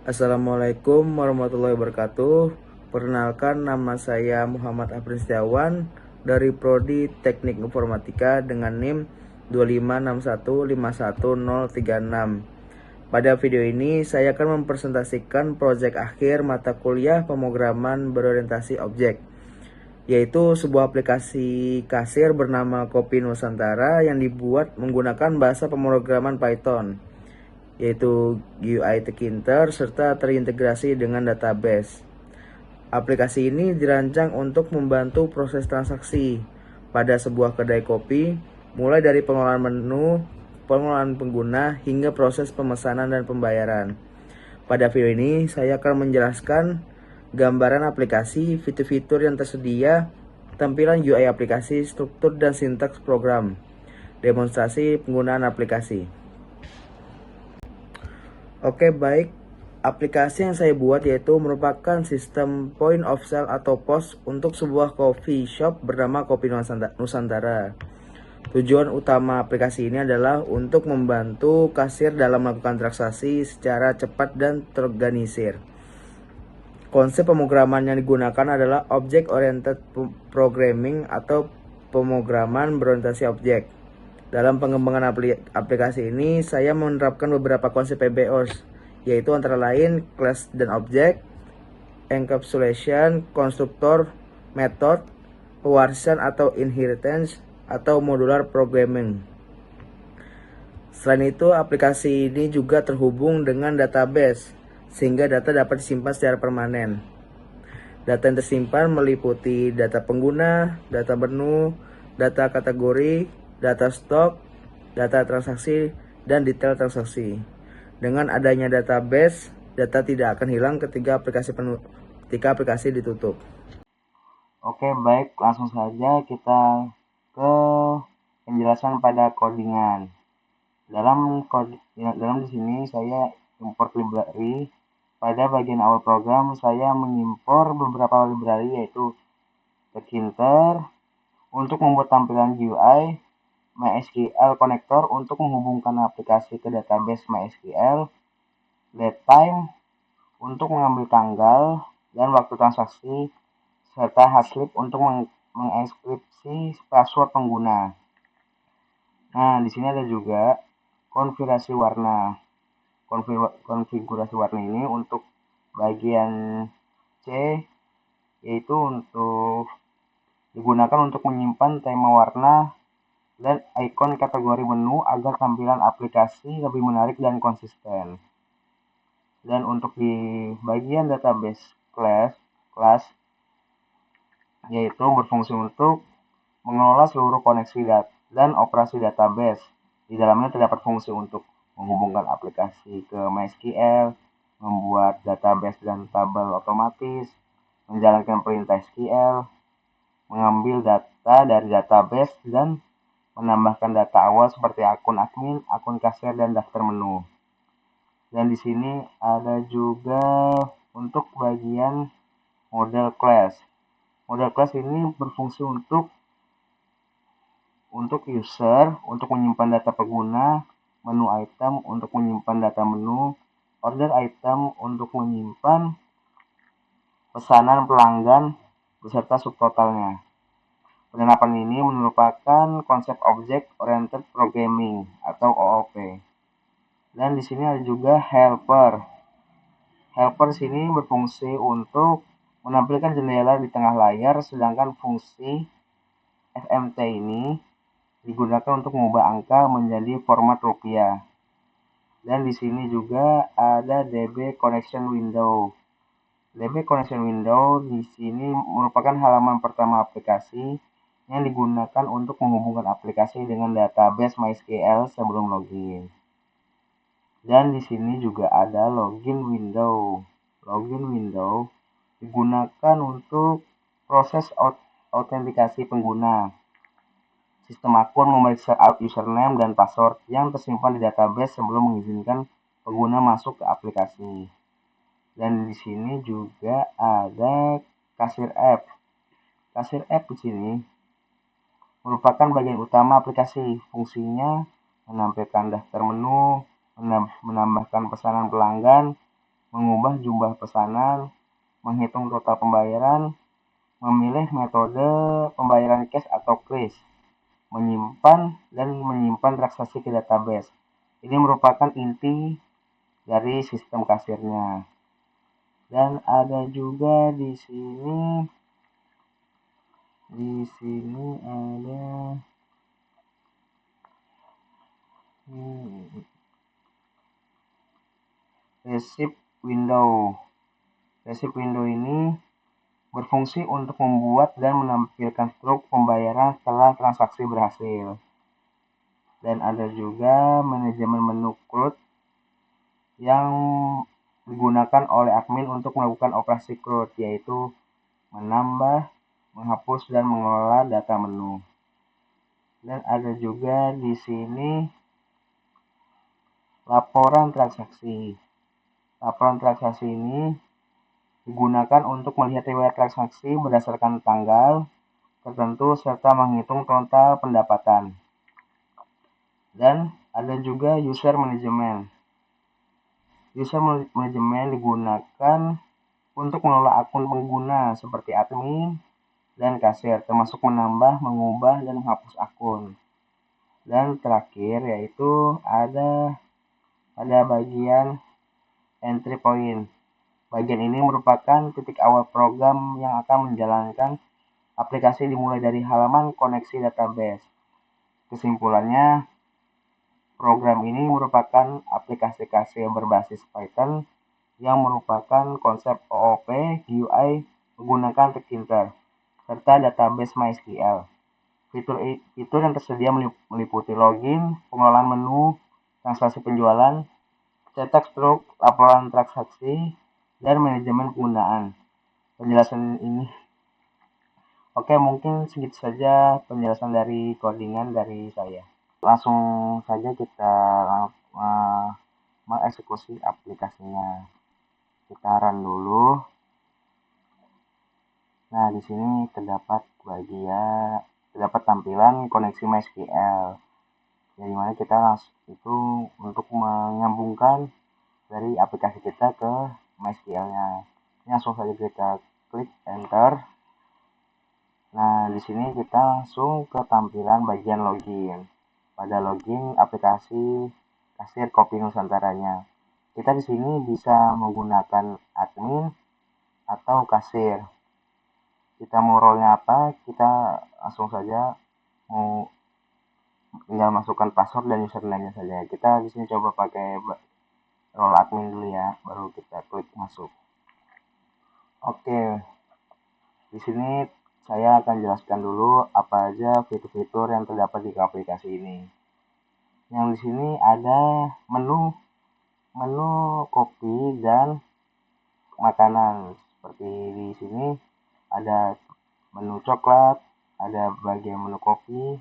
Assalamualaikum warahmatullahi wabarakatuh. Perkenalkan, nama saya Muhammad Afrin Setiawan dari Prodi Teknik Informatika dengan NIM 256151036. Pada video ini saya akan mempresentasikan proyek akhir mata kuliah pemrograman berorientasi objek, yaitu sebuah aplikasi kasir bernama Kopi Nusantara yang dibuat menggunakan bahasa pemrograman Python, yaitu GUI terkinter serta terintegrasi dengan database. Aplikasi ini dirancang untuk membantu proses transaksi pada sebuah kedai kopi, mulai dari pengelolaan menu, pengelolaan pengguna, hingga proses pemesanan dan pembayaran. Pada video ini, saya akan menjelaskan gambaran aplikasi, fitur-fitur yang tersedia, tampilan UI aplikasi, struktur dan sintaks program, demonstrasi penggunaan aplikasi. Oke, baik. Aplikasi yang saya buat yaitu merupakan sistem point of sale atau POS untuk sebuah coffee shop bernama Kopi Nusantara. Tujuan utama aplikasi ini adalah untuk membantu kasir dalam melakukan transaksi secara cepat dan terorganisir. Konsep pemrograman yang digunakan adalah Object Oriented Programming atau pemrograman berorientasi objek. Dalam pengembangan aplikasi ini, saya menerapkan beberapa konsep PBOS, yaitu antara lain class dan object, encapsulation, konstruktor, method, pewarisan atau inheritance, atau modular programming. Selain itu, aplikasi ini juga terhubung dengan database, sehingga data dapat disimpan secara permanen. Data yang tersimpan meliputi data pengguna, data menu, data kategori, data stok, data transaksi, dan detail transaksi. Dengan adanya database, data tidak akan hilang ketika aplikasi ditutup. Oke, baik, langsung saja kita ke penjelasan pada codingan. Dalam di sini saya import library. Pada bagian awal program saya mengimpor beberapa library, yaitu Tkinter untuk membuat tampilan GUI, MySQL connector untuk menghubungkan aplikasi ke database MySQL, datetime untuk mengambil tanggal dan waktu transaksi, serta hashclip untuk mengenkripsi password pengguna. Nah, di sini ada juga konfigurasi warna. Konfigurasi warna ini untuk bagian C, yaitu untuk digunakan untuk menyimpan tema warna dan ikon kategori menu agar tampilan aplikasi lebih menarik dan konsisten. Dan untuk di bagian database class yaitu berfungsi untuk mengelola seluruh koneksi dan operasi database. Di dalamnya terdapat fungsi untuk menghubungkan aplikasi ke MySQL, membuat database dan tabel otomatis, menjalankan perintah SQL, mengambil data dari database, dan menambahkan data awal seperti akun admin, akun kasir, dan daftar menu. Dan di sini ada juga untuk bagian model class. Model class ini berfungsi untuk user, untuk menyimpan data pengguna, menu item untuk menyimpan data menu, order item untuk menyimpan pesanan pelanggan beserta subtotalnya. Penerapan ini merupakan konsep Object Oriented Programming atau OOP. Dan di sini ada juga helper. Helper sini berfungsi untuk menampilkan jendela di tengah layar, sedangkan fungsi FMT ini digunakan untuk mengubah angka menjadi format rupiah. Dan di sini juga ada DB Connection Window. DB Connection Window di sini merupakan halaman pertama aplikasi yang digunakan untuk menghubungkan aplikasi dengan database MySQL sebelum login. Dan di sini juga ada login window. Login window digunakan untuk proses autentikasi pengguna. Sistem akun memeriksa username dan password yang tersimpan di database sebelum mengizinkan pengguna masuk ke aplikasi. Dan di sini juga ada kasir app. Kasir app di sini merupakan bagian utama aplikasi. Fungsinya menampilkan daftar menu, menambahkan pesanan pelanggan, mengubah jumlah pesanan, menghitung total pembayaran, memilih metode pembayaran cash atau kris, menyimpan transaksi ke database. Ini merupakan inti dari sistem kasirnya. Dan ada juga di sini ada receipt window. Receipt window ini berfungsi untuk membuat dan menampilkan struk pembayaran setelah transaksi berhasil. Dan ada juga manajemen menu CRUD yang digunakan oleh admin untuk melakukan operasi CRUD, yaitu menambah, menghapus, dan mengelola data menu. Dan ada juga di sini laporan transaksi. Laporan transaksi ini digunakan untuk melihat riwayat transaksi berdasarkan tanggal tertentu serta menghitung total pendapatan. Dan ada juga user management. User management digunakan untuk mengelola akun pengguna seperti admin dan kasir, termasuk menambah, mengubah, dan menghapus akun. Dan terakhir yaitu ada pada bagian entry point. Bagian ini merupakan titik awal program yang akan menjalankan aplikasi dimulai dari halaman koneksi database. Kesimpulannya, program ini merupakan aplikasi kasir berbasis Python yang merupakan konsep OOP GUI menggunakan Tkinter serta database MySQL. Fitur yang tersedia meliputi login, pengelolaan menu, transaksi penjualan, cetak struk, laporan transaksi, dan manajemen penggunaan. Penjelasan ini oke, mungkin segitu saja penjelasan dari codingan dari saya. Langsung saja kita mengeksekusi aplikasinya. Kita run dulu. Nah, di sini terdapat tampilan koneksi MySQL. Jadi mana kita itu untuk menyambungkan dari aplikasi kita ke MySQL-nya. Ini langsung saja kita klik enter. Nah, di sini kita langsung ke tampilan bagian login. Pada login aplikasi kasir Kopi Nusantaranya. Kita di sini bisa menggunakan admin atau kasir. Kita mau role-nya apa, kita langsung saja mau tinggal masukkan password dan username-nya saja. Kita di sini coba pakai role admin dulu ya, baru kita klik masuk. Oke. Di sini saya akan jelaskan dulu apa aja fitur-fitur yang terdapat di aplikasi ini. Yang di sini ada menu kopi dan makanan. Seperti di sini ada menu coklat, ada bagian menu kopi,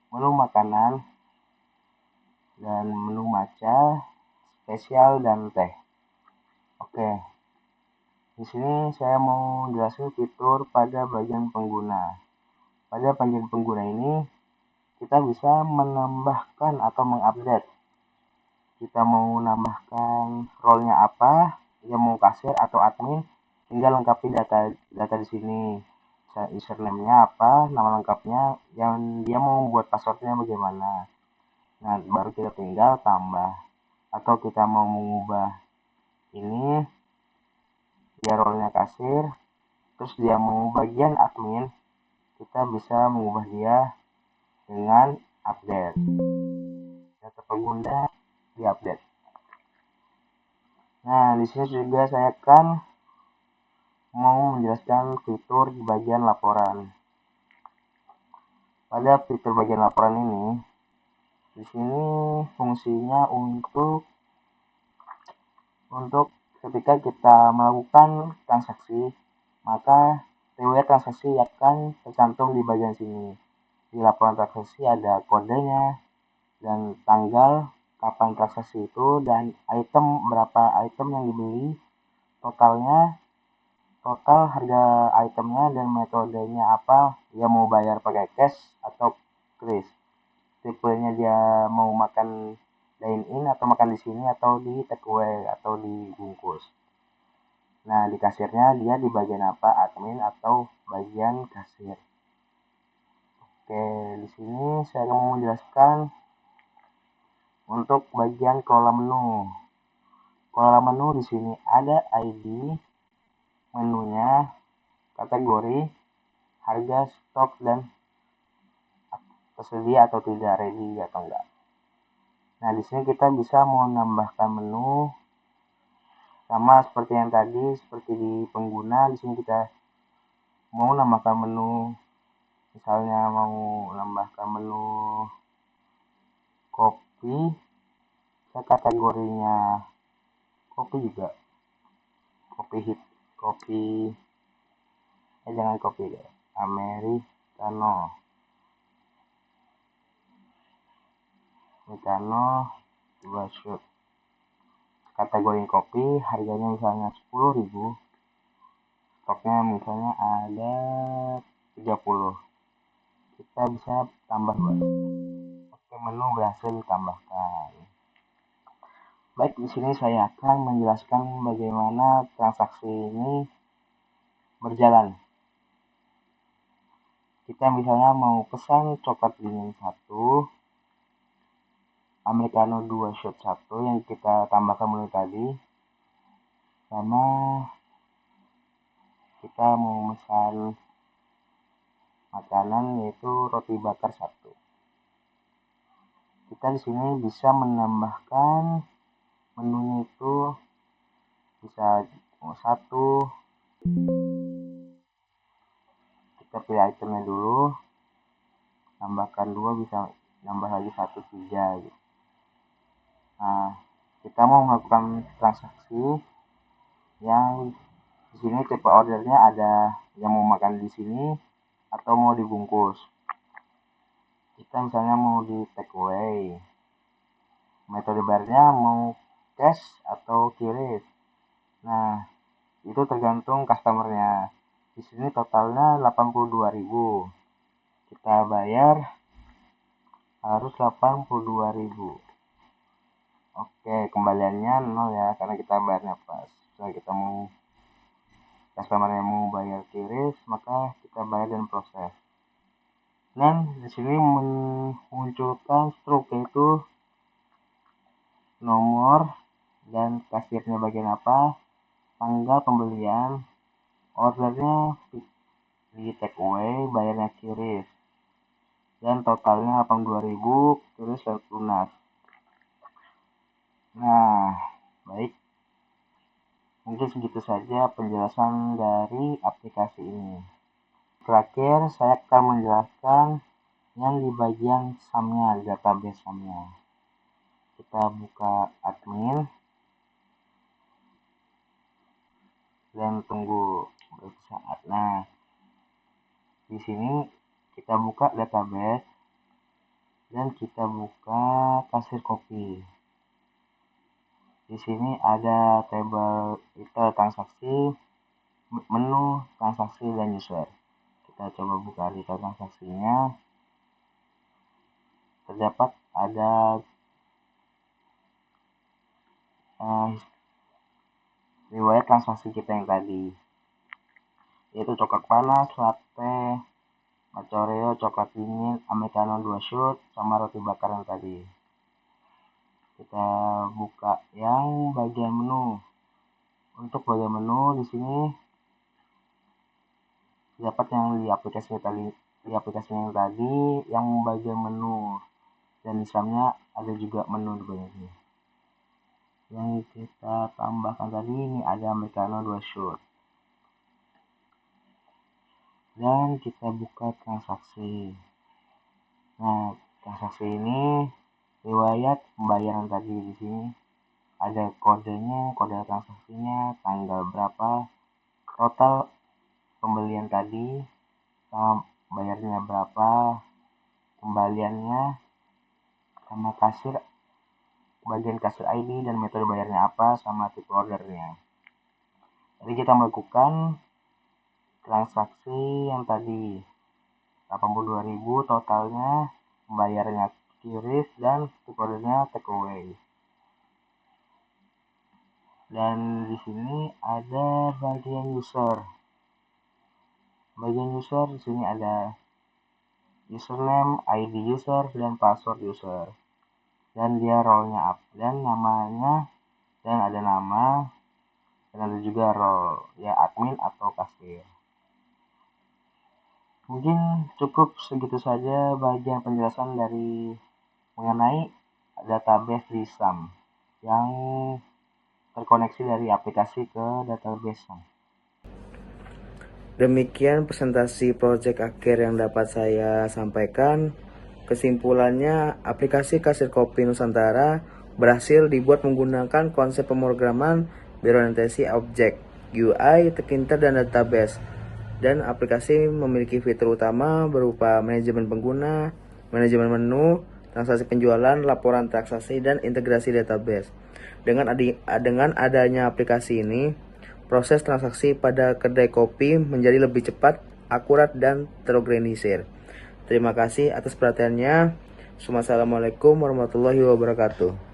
menu makanan, dan menu matcha, spesial, dan teh. Oke. Di sini saya mau jelasin fitur pada bagian pengguna. Pada bagian pengguna ini kita bisa menambahkan atau mengupdate. Kita mau nambahkan role-nya apa, dia mau kasir atau admin, tinggal lengkapi data di sini. Username-nya apa, nama lengkapnya, yang dia mau buat password-nya bagaimana. Nah, baru kita tinggal tambah. Atau kita mau mengubah ini, dia role-nya kasir, terus dia mau bagian admin, kita bisa mengubah dia dengan update. Data pengguna diupdate. Nah, di sini juga saya akan mau menjelaskan fitur di bagian laporan. Pada fitur bagian laporan ini, di sini fungsinya untuk ketika kita melakukan transaksi, maka riwayat transaksi akan tercantum di bagian sini. Di laporan transaksi ada kodenya dan tanggal kapan transaksi itu dan berapa item yang dibeli, total harga itemnya dan metodenya apa, dia mau bayar pakai cash atau kris, tipenya dia mau makan dine in atau makan di sini atau di take away atau dibungkus. Nah, di kasirnya dia di bagian apa? Admin atau bagian kasir. Oke, di sini saya mau menjelaskan untuk bagian kolom menu. Kolom menu di sini ada ID, menunya, kategori, harga, stok, dan tersedia atau tidak, ready atau enggak. Nah, di sini kita bisa mau menambahkan menu sama seperti yang tadi, seperti di pengguna. Di sini kita mau menambahkan menu, misalnya mau menambahkan menu kopi, kategorinya kopi juga, kopi hit, kopi, jangan kopi deh, americano, dua shot. Kategori kopi, harganya misalnya 10.000, stoknya misalnya ada 30, kita bisa tambah 2. Oke, menu berhasil ditambahkan. Baik, di sini saya akan menjelaskan bagaimana transaksi ini berjalan. Kita misalnya mau pesan coklat dingin 1, americano 2 shot 1 yang kita tambahkan menu tadi, sama kita mau pesan makanan yaitu roti bakar 1. Kita di sini bisa menambahkan menunya itu bisa 1, kita pilih itemnya dulu, tambahkan 2, bisa nambah lagi 1, 3 gitu. Nah, kita mau melakukan transaksi yang di sini tipe ordernya ada yang mau makan di sini atau mau dibungkus. Kita misalnya mau di take away, metode bayarnya mau cash atau QRIS. Nah, itu tergantung customernya. Di sini totalnya 82.000. Kita bayar harus 82.000. Oke, kembaliannya 0 ya, karena kita bayarnya pas. Setelah kita mau customernya mau bayar QRIS, maka kita bayar dan proses. Dan di sini memunculkan stroke, yaitu nomor dan kasirnya bagian apa, tanggal pembelian, ordernya di take away, bayarnya QRIS, dan totalnya 82.000, QRIS lunas. Nah, baik, mungkin segitu saja penjelasan dari aplikasi ini. Terakhir, saya akan menjelaskan yang di bagian SAM-nya, database SAM-nya. Kita buka admin dan tunggu beberapa saat. Nah, di sini kita buka database dan kita buka kasir kopi. Di sini ada tabel detail transaksi, menu, transaksi, dan user. Kita coba buka detail transaksinya. Terdapat ada riwayat transaksi kita yang tadi, yaitu coklat panas, latte, Oreo, coklat dingin, americano 2 shot, sama roti bakar yang tadi. Kita buka yang bagian menu. Untuk bagian menu di sini dapat yang di aplikasi yang tadi, yang bagian menu, dan di dalamnya ada juga menu di bagian ini. Yang kita tambahkan tadi ini ada americano 2 shot. Dan kita buka transaksi. Nah, transaksi ini riwayat pembayaran tadi di sini ada kodenya, kode transaksinya, tanggal berapa, total pembelian tadi, sama bayarnya berapa, kembaliannya, sama kasir, bagian kasir ID dan metode bayarnya apa, sama tipe ordernya. Jadi kita melakukan transaksi yang tadi 82.000 totalnya, pembayarannya QRIS dan tipe ordernya take away. Dan di sini ada bagian user. Bagian user di sini ada username, ID user, dan password user. Dan dia role-nya up dan namanya, dan ada nama, dan ada juga role ya admin atau kasir. Mungkin cukup segitu saja bagian penjelasan dari mengenai database di SAM yang terkoneksi dari aplikasi ke database SAM. Demikian presentasi proyek akhir yang dapat saya sampaikan. Kesimpulannya, aplikasi kasir kopi Nusantara berhasil dibuat menggunakan konsep pemrograman berorientasi objek, UI, terkinter, dan database. Dan aplikasi memiliki fitur utama berupa manajemen pengguna, manajemen menu, transaksi penjualan, laporan transaksi, dan integrasi database. Dengan adanya aplikasi ini, proses transaksi pada kedai kopi menjadi lebih cepat, akurat, dan terorganisir. Terima kasih atas perhatiannya. Wassalamualaikum warahmatullahi wabarakatuh.